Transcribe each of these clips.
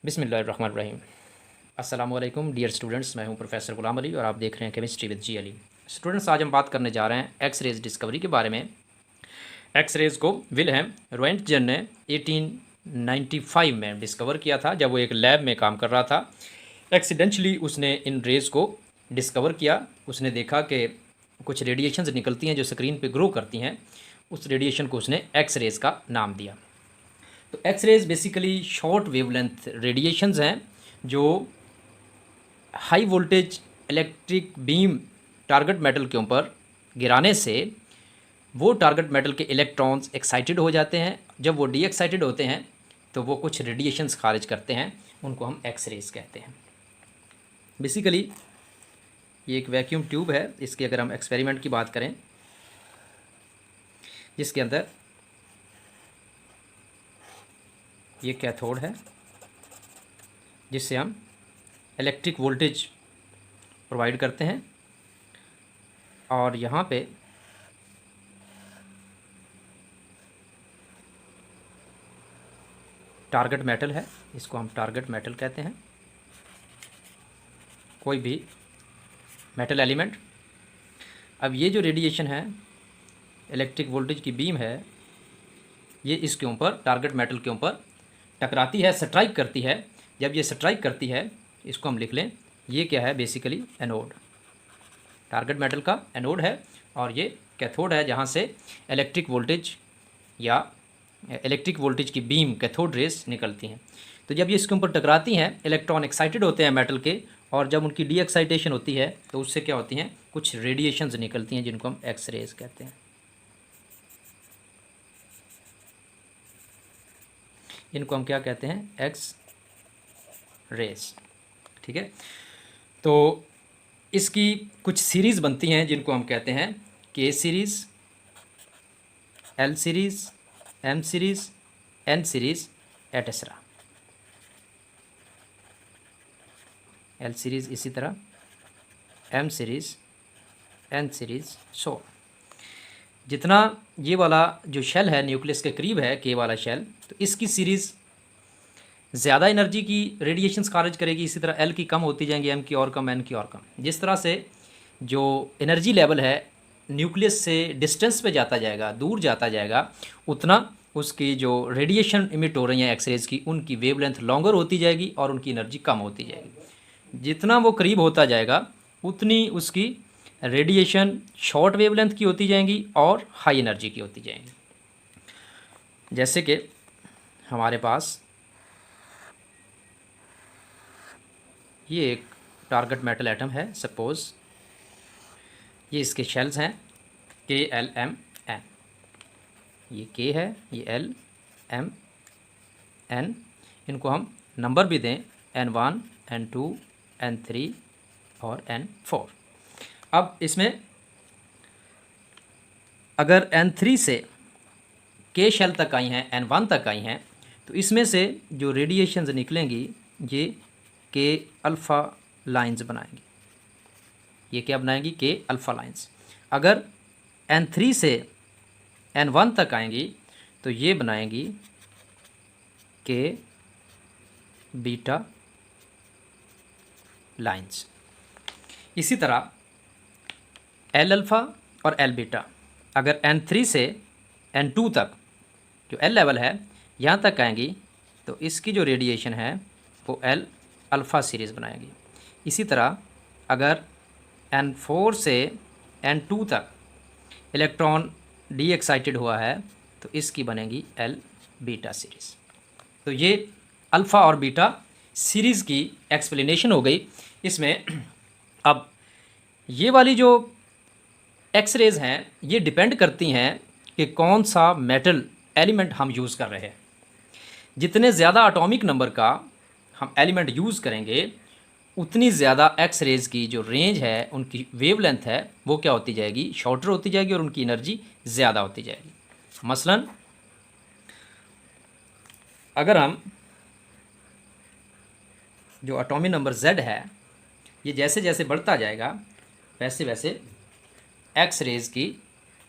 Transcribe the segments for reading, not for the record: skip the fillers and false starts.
बिस्मिल्लाहिर्रहमानिर्रहीम। अस्सलाम वालेकुम डियर स्टूडेंट्स, मैं हूं प्रोफेसर गुलाम अली और आप देख रहे हैं chemistry with G Ali. Students, आज हम बात करने जा रहे हैं एक्स रेज डिस्कवरी के बारे में। एक्स रेज को विल्हेम रोएंटजन ने 1895 में डिस्कवर किया था, जब वो एक लैब में काम कर रहा था। एक्सीडेंटली उसने इन रेज को डिस्कवर किया। उसने देखा कि कुछ रेडिएशंस निकलती हैं जो स्क्रीन पे ग्रो करती हैं। उस रेडिएशन को उसने एक्स रेज का नाम दिया। तो X rays basically short wavelength radiations हैं जो high voltage electric beam target metal के ऊपर गिराने से वो टारगेट मेटल के इलेक्ट्रॉन्स एक्साइटेड हो जाते हैं। जब वो डी एक्साइटेड होते हैं तो वो कुछ रेडिएशंस खारिज करते हैं, उनको हम एक्स रेज कहते हैं। बेसिकली ये एक वैक्यूम ट्यूब है। इसके अगर हम एक्सपेरिमेंट की बात करें, जिसके अंदर ये कैथोड है जिससे हम इलेक्ट्रिक वोल्टेज प्रोवाइड करते हैं, और यहाँ पे टारगेट मेटल है। इसको हम टारगेट मेटल कहते हैं, कोई भी मेटल एलिमेंट। अब ये जो रेडिएशन है, इलेक्ट्रिक वोल्टेज की बीम है, ये इसके ऊपर टारगेट मेटल के ऊपर टकराती है, स्ट्राइक करती है। जब ये स्ट्राइक करती है, इसको हम लिख लें, ये क्या है, बेसिकली एनोड। टारगेट मेटल का एनोड है और ये कैथोड है, जहाँ से इलेक्ट्रिक वोल्टेज या इलेक्ट्रिक वोल्टेज की बीम कैथोड रेस निकलती हैं। तो जब ये इसके ऊपर टकराती हैं, इलेक्ट्रॉन एक्साइटेड होते हैं मेटल के, और जब उनकी डी एक्साइटेशन होती है तो उससे क्या होती हैं, कुछ रेडिएशंस निकलती हैं जिनको हम एक्स रेज कहते हैं। इनको हम क्या कहते हैं, एक्स रेज। ठीक है, तो इसकी कुछ सीरीज़ बनती हैं जिनको हम कहते हैं K series, L series, M series, N series, etcetera. L series इसी तरह, M series, N series, so जितना ये वाला जो शेल है न्यूक्लियस के करीब है, के वाला शेल, तो इसकी सीरीज़ ज़्यादा एनर्जी की रेडिएशंस खारिज करेगी। इसी तरह एल की कम होती जाएंगी, एम की और कम, एन की और कम। जिस तरह से जो एनर्जी लेवल है न्यूक्लियस से डिस्टेंस पे जाता जाएगा, दूर जाता जाएगा, उतना उसकी जो रेडिएशन इमिट हो रही है एक्सरेज की, उनकी वेवलेंथ लॉन्गर होती जाएगी और उनकी एनर्जी कम होती जाएगी। जितना वो करीब होता जाएगा उतनी उसकी रेडिएशन शॉर्ट वेवलेंथ की होती जाएंगी और हाई एनर्जी की होती जाएंगी। जैसे कि हमारे पास ये एक टारगेट मेटल एटम है, सपोज़ ये इसके शेल्स हैं के, एल, एम, एन। ये के है, ये एल, एम, एन। इनको हम नंबर भी दें, N1, N2, N3 और N4। अब इसमें अगर N3 से के शेल तक आई हैं, N1 तक आई हैं, तो इसमें से जो रेडिएशंस निकलेंगी ये के अल्फ़ा लाइंस बनाएंगी। ये क्या बनाएंगी, के अल्फ़ा लाइंस। अगर N3 से N1 तक आएंगी तो ये बनाएंगी के बीटा लाइंस। इसी तरह एल अल्फ़ा और एल बीटा, अगर N3 से N2 तक जो एल लेवल है यहाँ तक आएंगी तो इसकी जो रेडिएशन है वो एल अल्फ़ा सीरीज़ बनाएगी। इसी तरह अगर N4 से N2 तक इलेक्ट्रॉन डी एक्साइटेड हुआ है तो इसकी बनेगी एल बीटा सीरीज़। तो ये अल्फ़ा और बीटा सीरीज़ की एक्सप्लेनेशन हो गई इसमें। अब ये वाली जो एक्स रेज़ हैं ये डिपेंड करती हैं कि कौन सा मेटल एलिमेंट हम यूज़ कर रहे हैं। जितने ज़्यादा एटॉमिक नंबर का हम एलिमेंट यूज़ करेंगे उतनी ज़्यादा एक्स रेज़ की जो रेंज है, उनकी वेवलेंथ है, वो क्या होती जाएगी, शॉर्टर होती जाएगी और उनकी एनर्जी ज़्यादा होती जाएगी। मसलन अगर हम जो एटॉमिक नंबर Z है ये जैसे जैसे बढ़ता जाएगा वैसे वैसे एक्स रेज़ की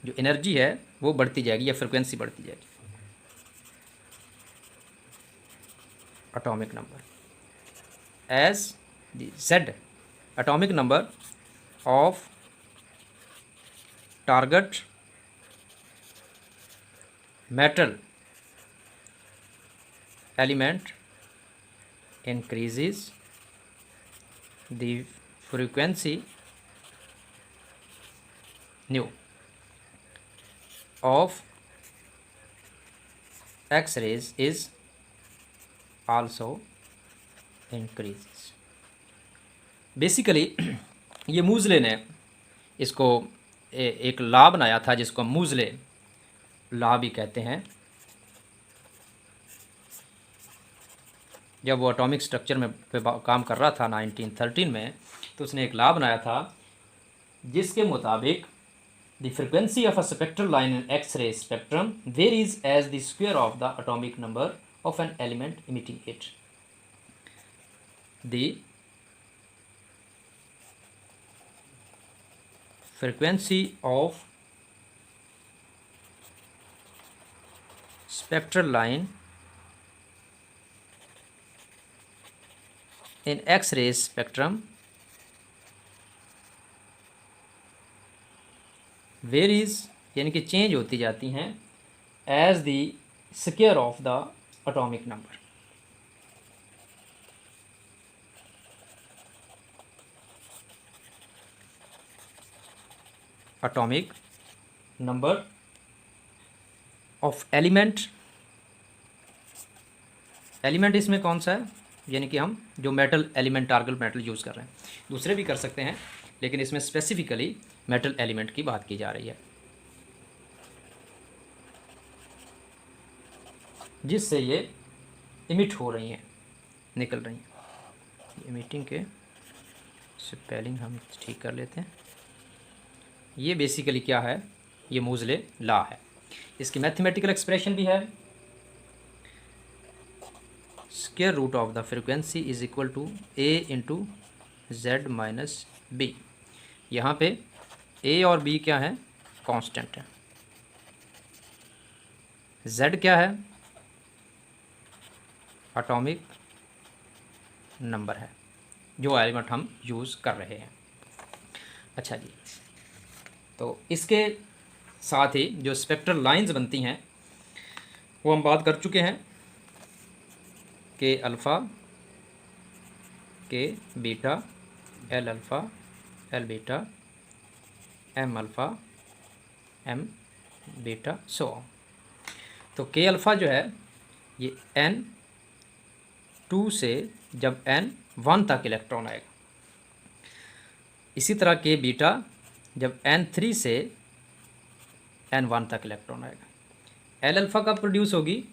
जो एनर्जी है वो बढ़ती जाएगी या फ्रिक्वेंसी बढ़ती जाएगी। Atomic number as the Z atomic number of target metal element increases, the frequency nu of X-rays is also increases. Basically ये मूजले ने इसको एक लॉ बनाया था जिसको हम मूजले लॉ भी कहते हैं। जब वो एटॉमिक स्ट्रक्चर में पे काम कर रहा था 1913 में, तो उसने एक लॉ बनाया था जिसके मुताबिक the frequency of a spectral line in X-ray spectrum varies as the square of the atomic number of an element emitting it. The frequency of spectral line in X-ray spectrum varies यानी कि change होती जाती हैं as the square of the atomic number। Atomic number of element, element इसमें कौन सा है, यानी कि हम जो metal element target metal use कर रहे हैं, दूसरे भी कर सकते हैं लेकिन इसमें स्पेसिफिकली मेटल एलिमेंट की बात की जा रही है, जिससे ये इमिट हो रही हैं, निकल रही हैं। इमिटिंग के स्पेलिंग हम ठीक कर लेते हैं। ये बेसिकली क्या है, ये मूजले लॉ है। इसकी मैथमेटिकल एक्सप्रेशन भी है, square root of the frequency is equal to A into Z minus B. यहाँ पे ए और बी क्या है, कांस्टेंट है। जेड क्या है, एटॉमिक नंबर है जो एलिमेंट हम यूज़ कर रहे हैं। अच्छा जी, तो इसके साथ ही जो स्पेक्ट्रल लाइंस बनती हैं वो हम बात कर चुके हैं, K alpha, K beta, L alpha, L beta, M alpha, M beta, so on. तो के अल्फ़ा जो है ये N2 से जब N1 तक इलेक्ट्रॉन आएगा, इसी तरह के बीटा जब N3 से N1 तक इलेक्ट्रॉन आएगा। एल अल्फ़ा कब प्रोड्यूस होगी,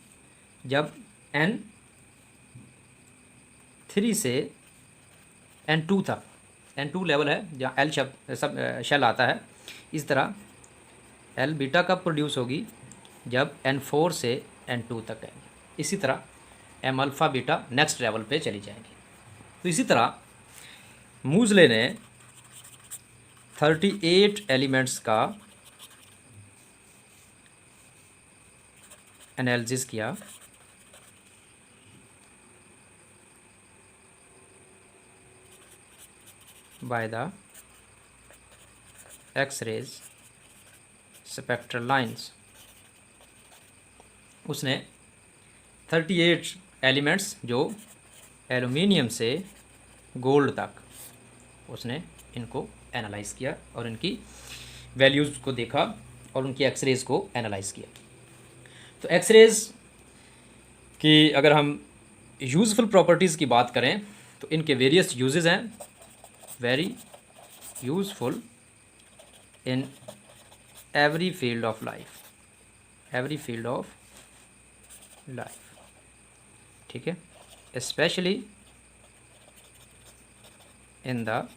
जब N3 से N2 तक, N2 लेवल है जहाँ एल शब्द सब शेल आता है। इस तरह एल बीटा कब प्रोड्यूस होगी, जब N4 से N2 तक आएगी। इसी तरह M alpha beta next level पे चली जाएगी। तो इसी तरह मूजले ने 38 एलिमेंट्स का एनालिसिस किया by the X-rays spectral lines. उसने 38 एलिमेंट्स जो एल्युमिनियम से गोल्ड तक, उसने इनको एनालाइज़ किया और इनकी वैल्यूज़ को देखा और उनकी एक्सरेज़ को एनालाइज़ किया। तो एक्सरेज़ की अगर हम यूज़फुल प्रॉपर्टीज़ की बात करें तो इनके वेरियस यूजेस हैं, very useful in every field of life, every field of life, ठीक है, specially in the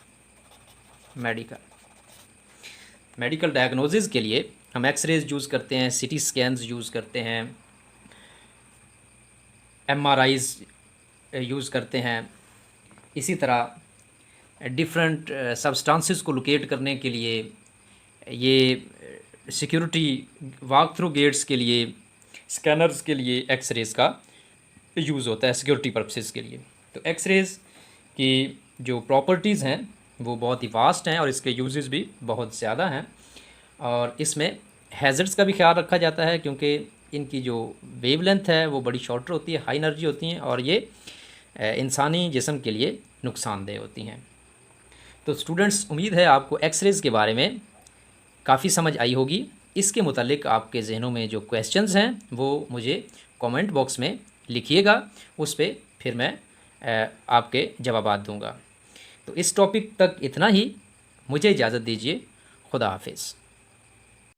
medical diagnosis के लिए हम एक्सरेज यूज़ करते हैं, सीटी स्कैन्स यूज़ करते हैं, एमआरआईज़ यूज़ करते हैं। इसी तरह डिफरेंट सब्सटेंसेस को लोकेट करने के लिए, ये सिक्योरिटी वॉक थ्रू गेट्स के लिए, स्कैनर्स के लिए एक्सरेज का यूज़ होता है सिक्योरिटी पर्पसेस के लिए। तो एक्सरेज कि जो प्रॉपर्टीज़ हैं वो बहुत ही वास्ट हैं और इसके यूजेस भी बहुत ज़्यादा हैं। और इसमें हैज़र्ड्स का भी ख्याल रखा जाता है क्योंकि इनकी जो वेवलेंथ है वो बड़ी शॉर्टर होती है, हाई एनर्जी होती हैं और ये इंसानी जिस्म के लिए नुकसानदेह होती हैं। तो स्टूडेंट्स, उम्मीद है आपको एक्सरेज़ के बारे में काफ़ी समझ आई होगी। इसके मुतालिक आपके ज़हनों में जो क्वेश्चंस हैं वो मुझे कमेंट बॉक्स में लिखिएगा, उस पे फिर मैं आपके जवाबात दूंगा। तो इस टॉपिक तक इतना ही, मुझे इजाज़त दीजिए। खुदा हाफिज़।